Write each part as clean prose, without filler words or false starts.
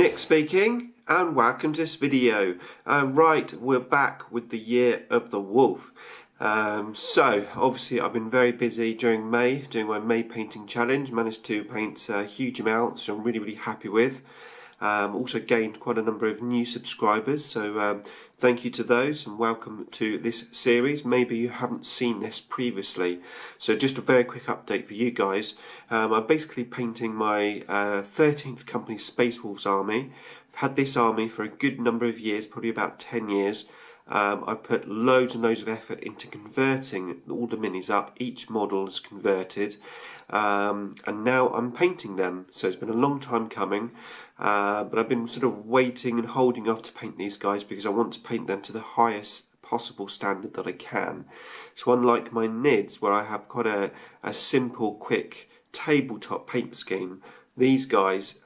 Nick speaking, and welcome to this video. Right, we're back with the Year of the Wolf. So obviously I've been very busy during May, doing my May painting challenge. Managed to paint huge amounts, which I'm really happy with. Also gained quite a number of new subscribers, so thank you to those and welcome to this series. Maybe you haven't seen this previously, so just a very quick update for you guys. I'm basically painting my 13th company Space Wolves army. I've had this army for a good number of years, probably about 10 years. I've put loads and loads of effort into converting all the minis up. Each model is converted, and now I'm painting them. So it's been a long time coming, but I've been sort of waiting and holding off to paint these guys because I want to paint them to the highest possible standard that I can. So unlike my NIDs, where I have quite a simple, quick tabletop paint scheme, these guys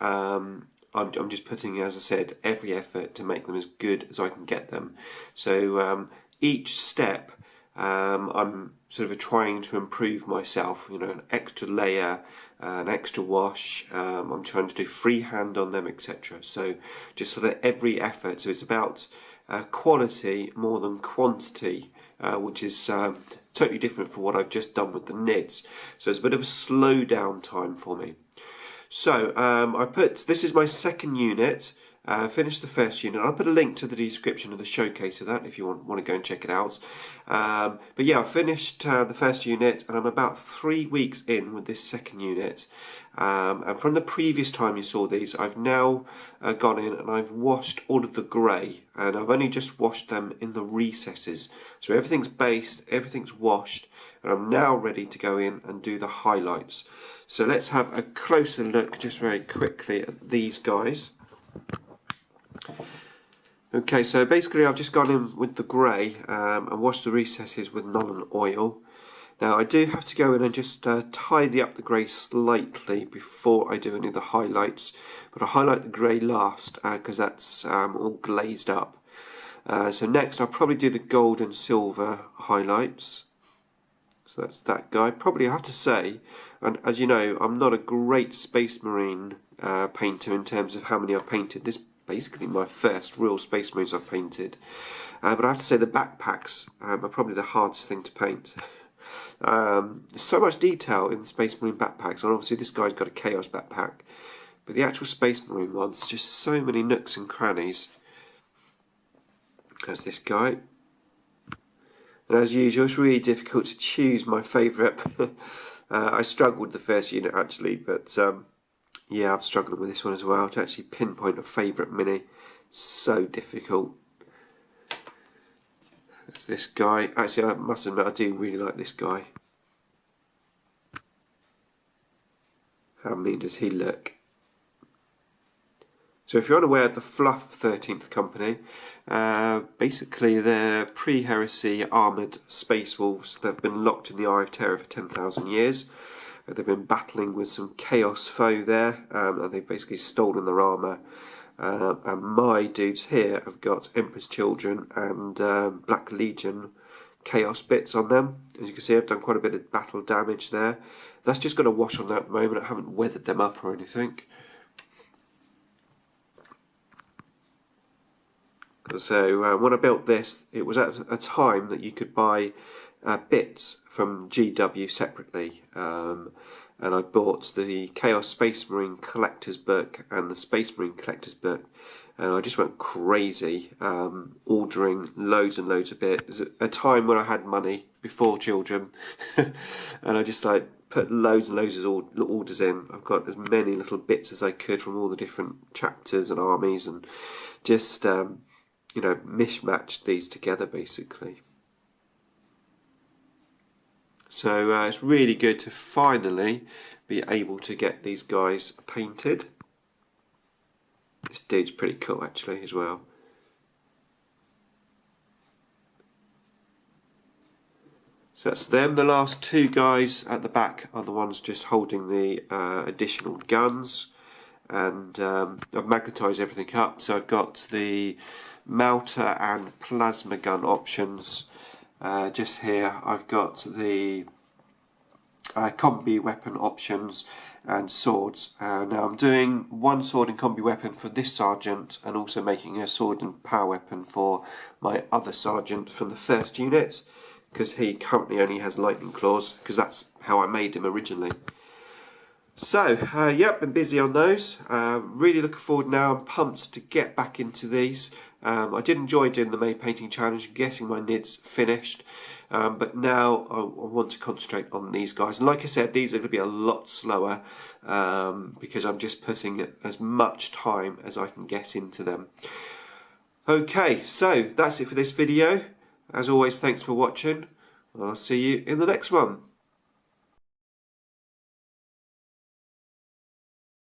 I'm just putting, as I said, every effort to make them as good as I can get them. So each step I'm sort of trying to improve myself, you know, an extra layer, an extra wash, I'm trying to do freehand on them, etc. So just sort of every effort. So it's about quality more than quantity, which is totally different from what I've just done with the NIDs. So it's a bit of a slow down time for me. So this is my second unit. Finished the first unit. I'll put a link to the description of the showcase of that if you want to go and check it out. But yeah, I finished the first unit and I'm about 3 weeks in with this second unit. And from the previous time you saw these, I've now gone in and I've washed all of the grey, and I've only just washed them in the recesses. So everything's based, everything's washed, and I'm now ready to go in and do the highlights. So let's have a closer look just very quickly at these guys. Okay, so basically I've just gone in with the grey and washed the recesses with Nuln Oil. Now I do have to go in and just tidy up the grey slightly before I do any of the highlights, but I highlight the grey last because that's all glazed up. So next I'll probably do the gold and silver highlights. So that's that guy. Probably I have to say, and as you know, I'm not a great Space Marine painter in terms of how many I've painted. This is basically my first real Space Marines I've painted. But I have to say the backpacks are probably the hardest thing to paint. There's so much detail in the Space Marine backpacks, and obviously this guy's got a Chaos backpack. But the actual Space Marine ones, just so many nooks and crannies. There's this guy. And as usual, it's really difficult to choose my favourite. I struggled with the first unit actually, but yeah, I've struggled with this one as well, to actually pinpoint a favourite mini. So difficult. That's this guy. Actually, I must admit, I do really like this guy. How mean does he look? So if you're unaware of the Fluff 13th Company, basically they're pre-heresy armoured space wolves. They've been locked in the Eye of Terror for 10,000 years. They've been battling with some chaos foe there, and they've basically stolen their armour. And my dudes here have got Emperor's Children and Black Legion chaos bits on them. As you can see, I've done quite a bit of battle damage there. That's just got a wash on that at the moment. I haven't weathered them up or anything. So when I built this, it was at a time that you could buy bits from GW separately, and I bought the Chaos Space Marine Collector's Book and the Space Marine Collector's Book, and I just went crazy ordering loads and loads of bits. It was a time when I had money before children and I just like put loads and loads of orders in. I've got as many little bits as I could from all the different chapters and armies, and just you know, mishmatched these together basically. So it's really good to finally be able to get these guys painted. This dude's pretty cool actually as well. So that's them. The last two guys at the back are the ones just holding the additional guns, and I've magnetised everything up. So I've got the Melter and plasma gun options just here. I've got the combi weapon options, and swords. Now I'm doing one sword and combi weapon for this sergeant, and also making a sword and power weapon for my other sergeant from the first unit, because he currently only has lightning claws, because that's how I made him originally. So, yep, been busy on those. Really looking forward now. I'm pumped to get back into these. I did enjoy doing the May painting challenge and getting my NIDs finished. But now I want to concentrate on these guys. And like I said, these are going to be a lot slower because I'm just putting as much time as I can get into them. Okay, so that's it for this video. As always, thanks for watching. I'll see you in the next one.